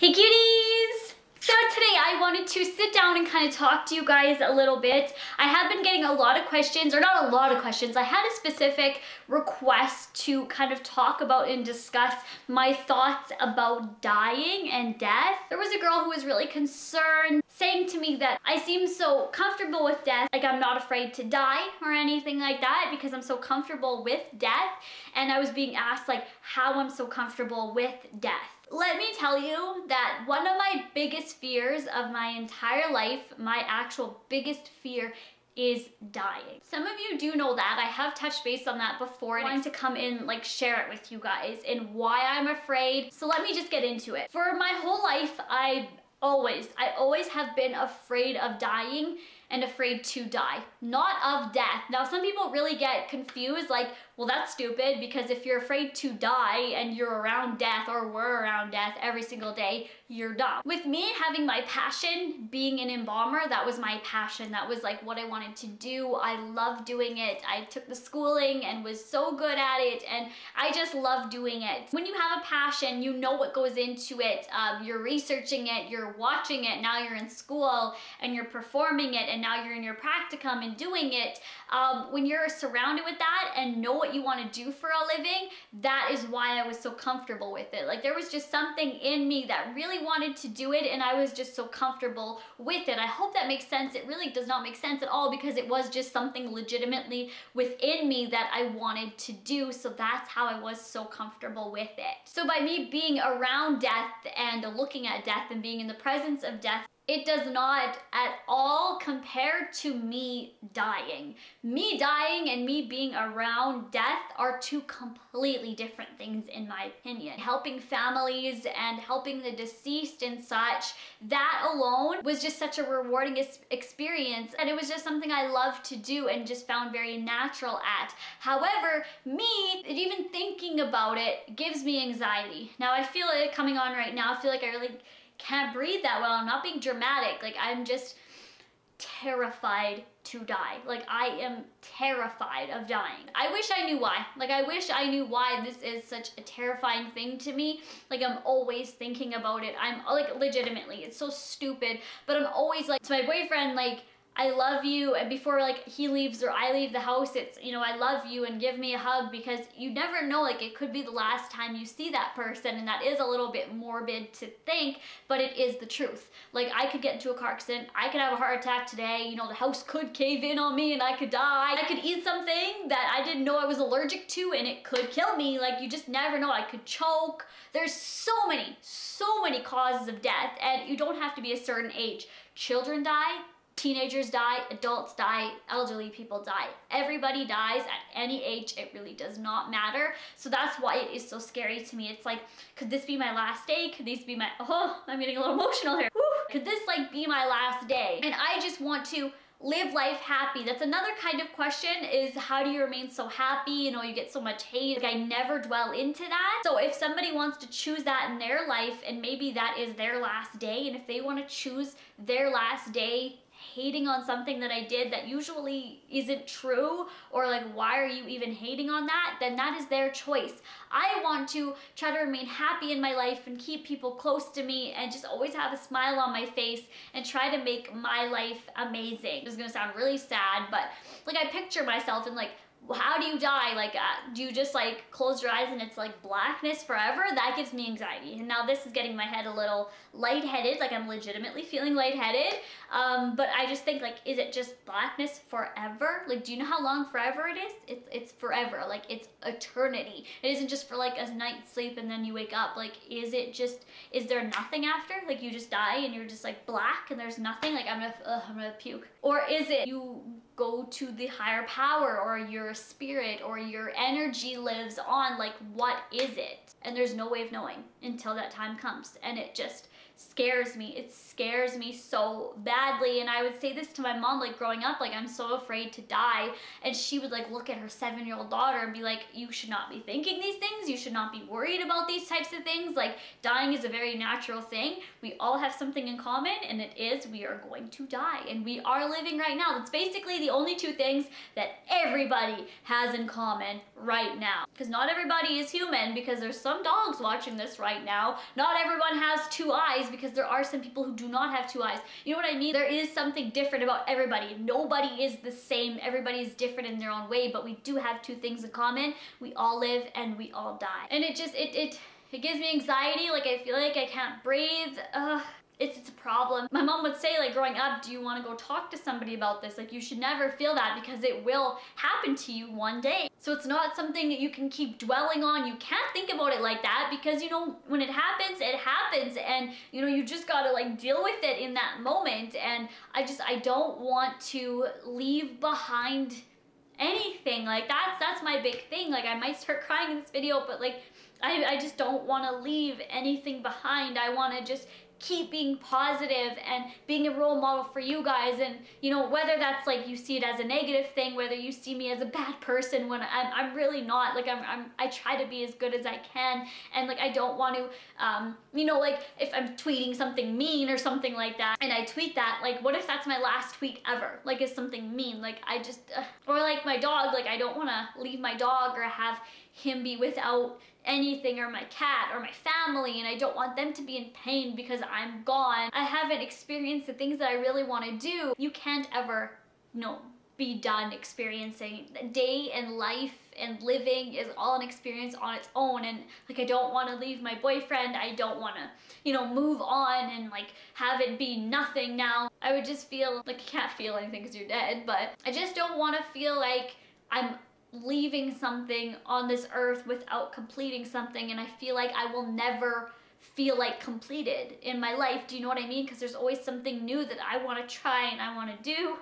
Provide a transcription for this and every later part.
Hey cuties! So today I wanted to sit down and kind of talk to you guys a little bit. I have been getting a lot of questions, or not a lot of questions, I had a specific request to kind of talk about and discuss my thoughts about dying and death. There was a girl who was really concerned, saying to me that I seem so comfortable with death, like I'm not afraid to die or anything like that because I'm so comfortable with death. And I was being asked like how I'm so comfortable with death. Let me tell you that one of my biggest fears of my entire life, my actual biggest fear, is dying. Some of you do know that. I have touched base on that before and I wanted to come in, like, share it with you guys and why I'm afraid. So let me just get into it. For my whole life, I always have been afraid of dying and afraid to die, not of death. Now, some people really get confused, like, well, that's stupid because if you're afraid to die and you're around death or were around death every single day, you're dumb. With me having my passion, being an embalmer, that was my passion. That was like what I wanted to do. I loved doing it. I took the schooling and was so good at it, and I just love doing it. When you have a passion, you know what goes into it. You're researching it, you're watching it, now you're in school and you're performing it, and now you're in your practicum and doing it. When you're surrounded with that and know what you want to do for a living, that is why I was so comfortable with it. Like, there was just something in me that really wanted to do it, and I was just so comfortable with it. I hope that makes sense. It really does not make sense at all because it was just something legitimately within me that I wanted to do, so that's how I was so comfortable with it. So by me being around death and looking at death and being in the presence of death, it does not at all compare to me dying. Me dying and me being around death are two completely different things in my opinion. Helping families and helping the deceased and such, that alone was just such a rewarding experience, and it was just something I loved to do and just found very natural at. However, me, even thinking about it gives me anxiety. Now I feel it coming on right now. I feel like I really can't breathe that well. I'm not being dramatic. Like, I'm just terrified to die. Like, I am terrified of dying. I wish I knew why. Like, I wish I knew why this is such a terrifying thing to me. Like, I'm always thinking about it. I'm like, legitimately, it's so stupid, but I'm always like to my boyfriend, like, I love you, and before like he leaves or I leave the house, it's, you know, I love you and give me a hug, because you never know, like, it could be the last time you see that person, and that is a little bit morbid to think, but it is the truth. Like, I could get into a car accident, I could have a heart attack today, you know, the house could cave in on me and I could die. I could eat something that I didn't know I was allergic to and it could kill me. Like, you just never know. I could choke. There's so many causes of death, and you don't have to be a certain age. Children die, teenagers die, adults die, elderly people die. Everybody dies at any age. It really does not matter. So that's why it is so scary to me. It's like, could this be my last day? Could these be my, oh, I'm getting a little emotional here. Whew. Could this like be my last day? And I just want to live life happy. That's another kind of question, is how do you remain so happy? You know, you get so much hate. Like, I never dwell into that. So if somebody wants to choose that in their life, and maybe that is their last day, and if they want to choose their last day hating on something that I did that usually isn't true, or like, why are you even hating on that, then that is their choice. I want to try to remain happy in my life and keep people close to me and just always have a smile on my face and try to make my life amazing. This is gonna sound really sad, but like, I picture myself in like, how do you die? Like, do you just like close your eyes and it's like blackness forever? That gives me anxiety. And now this is getting my head a little lightheaded, like I'm legitimately feeling lightheaded. But I just think, like, is it just blackness forever? Like, do you know how long forever it is? It's forever. Like, it's eternity. It isn't just for like a night's sleep and then you wake up. Like, is there nothing after? Like, you just die and you're just like black and there's nothing? Like, I'm gonna puke. Or is it you go to the higher power, or your spirit, or your energy lives on? Like, what is it? And there's no way of knowing until that time comes, and it just scares me. It scares me so badly. And I would say this to my mom, like, growing up, like, I'm so afraid to die, and she would like look at her 7-year-old daughter and be like, you should not be thinking these things, you should not be worried about these types of things. Like, dying is a very natural thing. We all have something in common, and it is we are going to die, and we are living right now. That's basically the only two things that everybody has in common right now. Because not everybody is human, because there's some dogs watching this right now. Not everyone has two eyes, because there are some people who do not have two eyes. You know what I mean? There is something different about everybody. Nobody is the same. Everybody is different in their own way, but we do have two things in common. We all live and we all die. And it just, it gives me anxiety. Like, I feel like I can't breathe. It's a problem. My mom would say, like, growing up, do you want to go talk to somebody about this? Like, you should never feel that, because it will happen to you one day. So it's not something that you can keep dwelling on. You can't think about it like that, because, you know, when it happens, and, you know, you just gotta, like, deal with it in that moment. And I don't want to leave behind anything. Like, that's my big thing. Like, I might start crying in this video, but, like, I just don't want to leave anything behind. I want to just keep being positive and being a role model for you guys. And, you know, whether that's like you see it as a negative thing, whether you see me as a bad person, when I'm really not. Like, I try to be as good as I can, and, like, I don't want to you know, like, if I'm tweeting something mean or something like that, and I tweet that, like, what if that's my last tweet ever? Like, is something mean? Like, I just or like my dog, like, I don't want to leave my dog or have him be without anything, or my cat or my family, and I don't want them to be in pain because I'm gone. I haven't experienced the things that I really want to do. You can't ever, you know, be done experiencing. A day and life and living is all an experience on its own. And, like, I don't want to leave my boyfriend. I don't want to, you know, move on and, like, have it be nothing now. I would just feel like you can't feel anything because you're dead, but I just don't want to feel like I'm leaving something on this earth without completing something, and I feel like I will never feel like completed in my life. Do you know what I mean? Because there's always something new that I want to try and I want to do.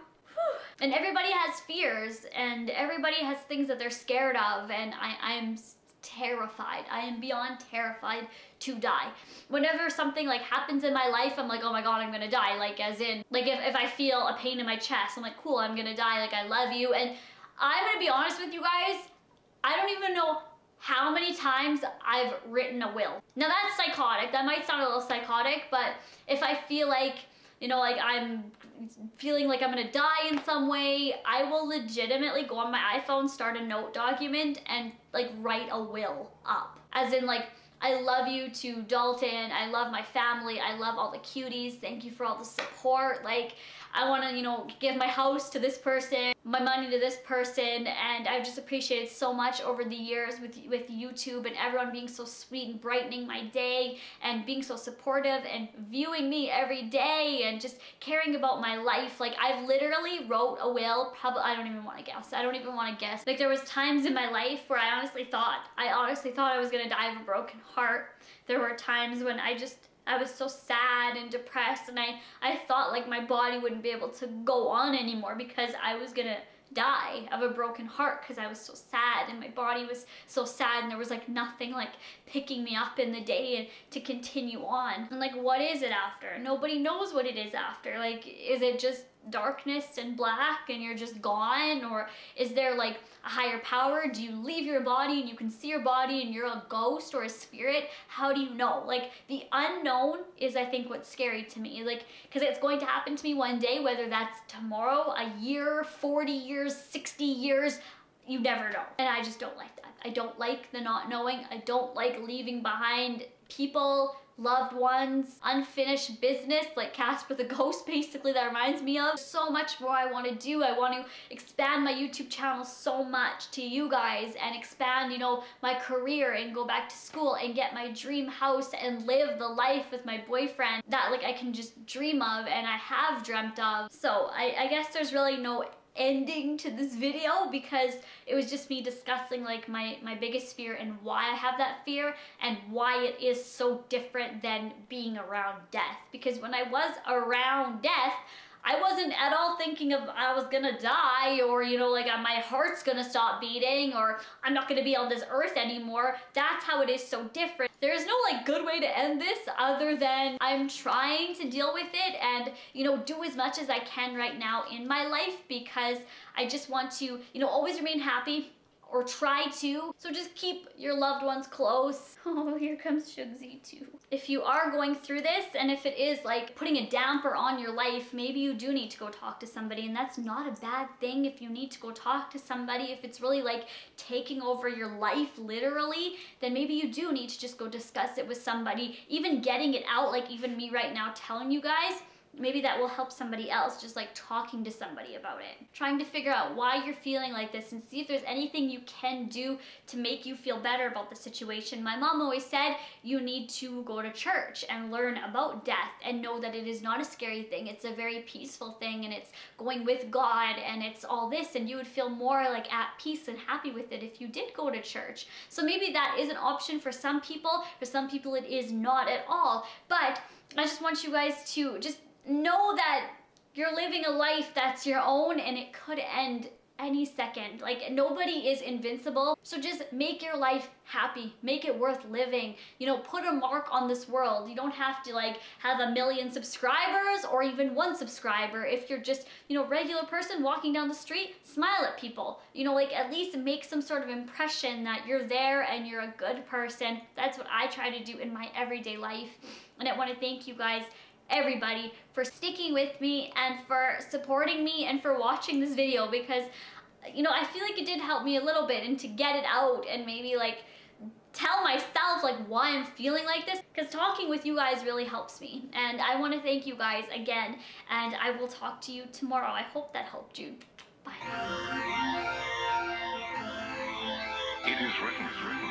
And everybody has fears, and everybody has things that they're scared of, and I'm terrified. I am beyond terrified to die. Whenever something like happens in my life, I'm like, oh my god, I'm gonna die. Like, as in, like, if I feel a pain in my chest, I'm like, cool, I'm gonna die. Like, I love you. And I'm gonna be honest with you guys, I don't even know how many times I've written a will. Now, that's psychotic. That might sound a little psychotic, but if I feel like, you know, like, I'm feeling like I'm gonna die in some way, I will legitimately go on my iPhone, start a note document, and, like, write a will up. As in, like, I love you to Dalton, I love my family, I love all the cuties, thank you for all the support. Like, I want to, you know, give my house to this person, my money to this person, and I've just appreciated so much over the years with YouTube and everyone being so sweet and brightening my day and being so supportive and viewing me every day and just caring about my life. Like, I've literally wrote a will, probably, I don't even want to guess. Like, there was times in my life where I honestly thought I was gonna die of a broken heart. There were times when I was so sad and depressed, and I thought like my body wouldn't be able to go on anymore because I was gonna die of a broken heart because I was so sad and my body was so sad and there was like nothing like picking me up in the day and to continue on. And like, what is it after? Nobody knows what it is after. Like, is it just darkness and black and you're just gone? Or is there like a higher power? Do you leave your body and you can see your body and you're a ghost or a spirit? How do you know? Like, the unknown is, I think, what's scary to me. Like, because it's going to happen to me one day, whether that's tomorrow, a year, 40 years, 60 years, you never know. And I just don't like that. I don't like the not knowing. I don't like leaving behind people, loved ones, unfinished business, like Casper the Ghost, basically, that reminds me of. So much more I want to do. I want to expand my YouTube channel so much to you guys and expand, you know, my career and go back to school and get my dream house and live the life with my boyfriend that like I can just dream of and I have dreamt of. So I guess there's really no ending to this video because it was just me discussing like my biggest fear and why I have that fear and why it is so different than being around death. Because when I was around death, I wasn't at all thinking of I was gonna die or, you know, like my heart's gonna stop beating or I'm not gonna be on this earth anymore. That's how it is so different. There's no like good way to end this other than I'm trying to deal with it and, you know, do as much as I can right now in my life because I just want to, you know, always remain happy, or try to. So just keep your loved ones close. Oh, here comes Shugsy too. If you are going through this, and if it is like putting a damper on your life, maybe you do need to go talk to somebody, and that's not a bad thing if you need to go talk to somebody. If it's really like taking over your life literally, then maybe you do need to just go discuss it with somebody. Even getting it out, like even me right now telling you guys, maybe that will help somebody else, just like talking to somebody about it. Trying to figure out why you're feeling like this and see if there's anything you can do to make you feel better about the situation. My mom always said you need to go to church and learn about death and know that it is not a scary thing. It's a very peaceful thing, and it's going with God, and it's all this, and you would feel more like at peace and happy with it if you did go to church. So maybe that is an option for some people. For some people it is not at all. But I just want you guys to just know that you're living a life that's your own, and it could end any second. Like, nobody is invincible. So just make your life happy, make it worth living, you know, put a mark on this world. You don't have to like have 1 million subscribers or even 1 subscriber. If you're just, you know, regular person walking down the street, smile at people, you know, like at least make some sort of impression that you're there and you're a good person. That's what I try to do in my everyday life. And I want to thank you guys, everybody, for sticking with me and for supporting me and for watching this video, because, you know, I feel like it did help me a little bit, and to get it out and maybe like tell myself like why I'm feeling like this, because talking with you guys really helps me. And I want to thank you guys again, and I will talk to you tomorrow. I hope that helped you. Bye. It is written.